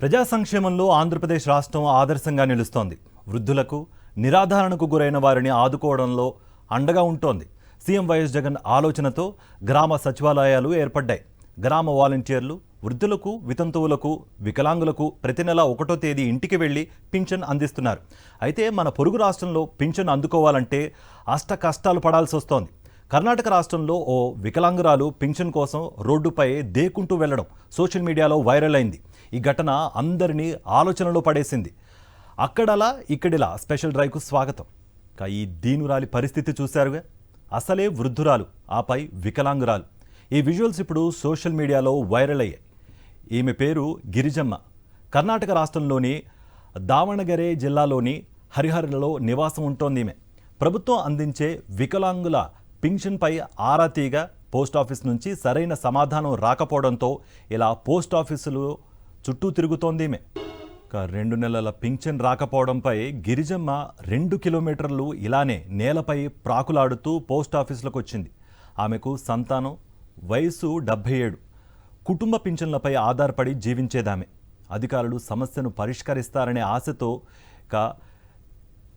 ప్రజా సంక్షేమంలో ఆంధ్రప్రదేశ్ రాష్ట్రం ఆదర్శంగా నిలుస్తోంది. వృద్ధులకు, నిరాధారణకు గురైన వారిని ఆదుకోవడంలో అండగా ఉంటోంది. సీఎం వైఎస్ జగన్ ఆలోచనతో గ్రామ సచివాలయాలు ఏర్పడ్డాయి. గ్రామ వాలంటీర్లు వృద్ధులకు, వితంతువులకు, వికలాంగులకు ప్రతి నెల 1వ తేదీ ఇంటికి వెళ్లి పింఛన్ అందిస్తున్నారు. అయితే మన పొరుగు రాష్ట్రంలో పింఛన్ అందుకోవాలంటే అష్ట కష్టాలు పడాల్సి వస్తోంది. కర్ణాటక రాష్ట్రంలో ఓ వికలాంగురాలు పింఛన్ కోసం రోడ్డుపై దేకుంటూ వెళ్లడం సోషల్ మీడియాలో వైరల్ అయింది. ఈ ఘటన అందరినీ ఆలోచనలో పడేసింది. అక్కడలా ఇక్కడిలా స్పెషల్ డ్రైవ్కు స్వాగతం. ఈ దీనురాలి పరిస్థితి చూశారుగా. అసలే వృద్ధురాలు, ఆపై వికలాంగురాలు. ఈ విజువల్స్ ఇప్పుడు సోషల్ మీడియాలో వైరల్ అయ్యాయి. ఈమె పేరు గిరిజమ్మ. కర్ణాటక రాష్ట్రంలోని దావణగెరే జిల్లాలోని హరిహరలో నివాసం ఉంటోంది ఈమె. ప్రభుత్వం అందించే వికలాంగుల పింఛన్పై ఆరా తీగా పోస్టాఫీస్ నుంచి సరైన సమాధానం రాకపోవడంతో ఇలా పోస్టాఫీసులు చుట్టూ తిరుగుతోంది ఈమె. 2 నెలల పింఛన్ రాకపోవడంపై గిరిజమ్మ 2 కిలోమీటర్లు ఇలానే నేలపై ప్రాకులాడుతూ పోస్టాఫీసులకు వచ్చింది. ఆమెకు సంతానం, వయసు 77. కుటుంబ పింఛన్లపై ఆధారపడి జీవించేదామె. అధికారులు సమస్యను పరిష్కరిస్తారనే ఆశతో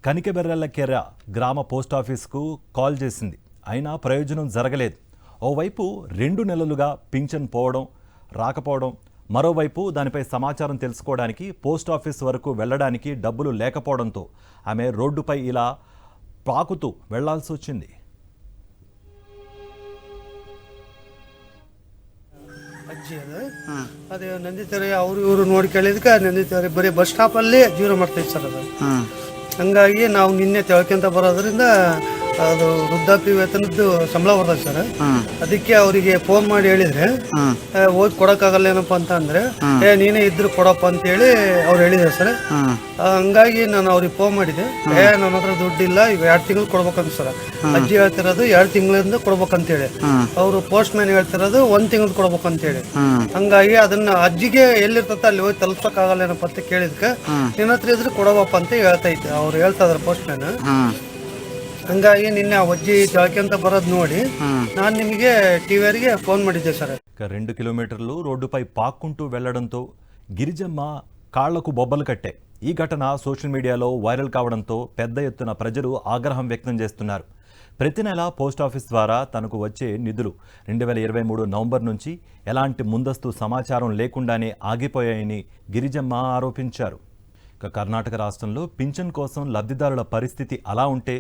కనికెబెర్రలకెర గ్రామ పోస్టాఫీస్కు కాల్ చేసింది. అయినా ప్రయోజనం జరగలేదు. ఓవైపు 2 నెలలుగా పింఛన్ రాకపోవడం, మరోవైపు దానిపై సమాచారం తెలుసుకోవడానికి పోస్టాఫీస్ వరకు వెళ్లడానికి డబ్బులు లేకపోవడంతో ఆమె రోడ్డుపై ఇలా పాకుతూ వెళ్లాల్సి వచ్చింది. ಅಜ್ಜಿ ಅದೇ ನಂದಿತಾರೆ ಅವರು ಇವರು ನೋಡ್ಕೊಳ್ಳೋದಕ್ಕೆ ನಂದಿತಾರೆ ಬರೀ ಬಸ್ ಸ್ಟಾಪಲ್ಲಿ ಜೀವನ ಮಾಡ್ತೈತೆ ಸರ್. ಅದು ಹಂಗಾಗಿ ನಾವು ನಿನ್ನೆ ತಿಳ್ಕೊಂತ ಬರೋದ್ರಿಂದ ಅದು ವೃದ್ಧಾಪ್ಯ ವೇತನದ್ದು ಸಂಬಳ ಬರ್ತದೆ ಸರ್. ಅದಕ್ಕೆ ಅವರಿಗೆ ಫೋನ್ ಮಾಡಿ ಹೇಳಿದ್ರೆ ಹೋಗಿ ಕೊಡಕ್ಕಾಗಲ್ಲ ಏನಪ್ಪ ಅಂತ ಅಂದ್ರೆ ನೀನೇ ಇದ್ರು ಕೊಡಪ್ಪ ಅಂತ ಹೇಳಿ ಅವ್ರು ಹೇಳಿದ್ರು ಸರ್. ಹಂಗಾಗಿ ನಾನು ಅವ್ರಿಗೆ ಫೋನ್ ಮಾಡಿದೆ. ನನ್ನ ಹತ್ರ ದುಡ್ಡಿಲ್ಲ, ಈಗ 2 ತಿಂಗಳು ಕೊಡ್ಬೇಕಂತ ಸರ್. ಅಜ್ಜಿ ಹೇಳ್ತಿರೋದು 2 ತಿಂಗಳಿಂದ ಕೊಡ್ಬೇಕಂತೇಳಿ, ಅವರು ಪೋಸ್ಟ್ ಮ್ಯಾನ್ ಹೇಳ್ತಿರೋದು 1 ತಿಂಗಳು ಕೊಡ್ಬೇಕಂತೇಳಿ. ಹಂಗಾಗಿ ಅದನ್ನ ಅಜ್ಜಿಗೆ ಎಲ್ಲಿರ್ತತ ಅಲ್ಲಿ ಹೋಗಿ ತಲುಪ್ಸಕ್ಕಾಗಲ್ಲ ಏನಪ್ಪ ಅಂತ ಕೇಳಿದ್ಕೆ ನಿನ್ನ ಹತ್ರ ಇದ್ರೆ ಕೊಡವಪ್ಪ ಅಂತ ಹೇಳ್ತೈತೆ, ಅವ್ರು ಹೇಳ್ತಾ ಇದಾರೆ ಪೋಸ್ಟ್ ಮ್ಯಾನ್. ಹಂಗಾಗಿ ನಿನ್ನೆ ಅಜ್ಜಿ ತಿಳ್ಕೊಂತ ಬರೋದು ನೋಡಿ ನಾನು ನಿಮಗೆ టీవీಗೆ ఫోన్ ಮಾಡಿದ್ದೆ ಸರ್. 2 కిలోమీటర్లు రోడ్డుపై పాక్కుంటూ వెళ్లడంతో గిరిజమ్మ కాళ్లకు బొబ్బలు కట్టాయి. ఈ ఘటన సోషల్ మీడియాలో వైరల్ కావడంతో పెద్ద ఎత్తున ప్రజలు ఆగ్రహం వ్యక్తం చేస్తున్నారు. ప్రతి నెల పోస్టాఫీస్ ద్వారా తనకు వచ్చే నిధులు 2023 నవంబర్ నుంచి ఎలాంటి ముందస్తు సమాచారం లేకుండానే ఆగిపోయాయని గిరిజమ్మ ఆరోపించారు. కర్ణాటక రాష్ట్రంలో పింఛన్ కోసం లబ్ధిదారుల పరిస్థితి అలా ఉంటే,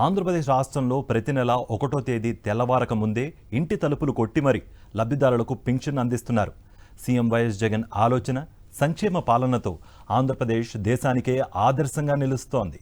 ఆంధ్రప్రదేశ్ రాష్ట్రంలో ప్రతి నెల 1వ తేదీ తెల్లవారక ముందే ఇంటి తలుపులు కొట్టి మరీ లబ్ధిదారులకు పింఛన్ అందిస్తున్నారు. సీఎం వైఎస్ జగన్ ఆలోచన, సంక్షేమ పాలనతో ఆంధ్రప్రదేశ్ దేశానికే ఆదర్శంగా నిలుస్తోంది.